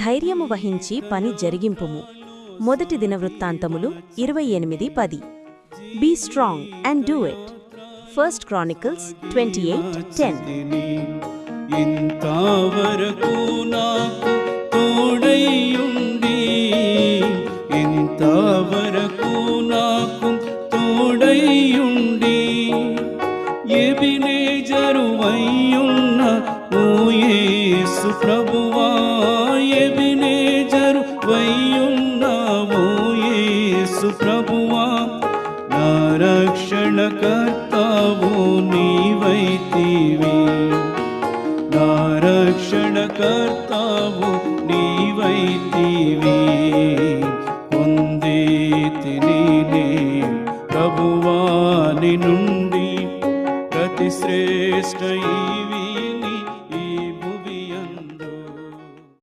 ధైర్యము వహించి పని జరిగింపుము. మొదటి దినవృత్తాంతములు 28:10. Be strong and do it. First chronicles 28:10. ఇంతవరకు నాకు తోడైయుండి, ఇంతవరకు నాకు తోడైయుండి, ఎబినేజరువైయున్న ఓ యేసు ప్రభువా, ఎబినేజరువైయున్న ఓ యేసు ప్రభువా, నా రక్షణకర్తావు నీవైతివి, నా రక్షణకర్త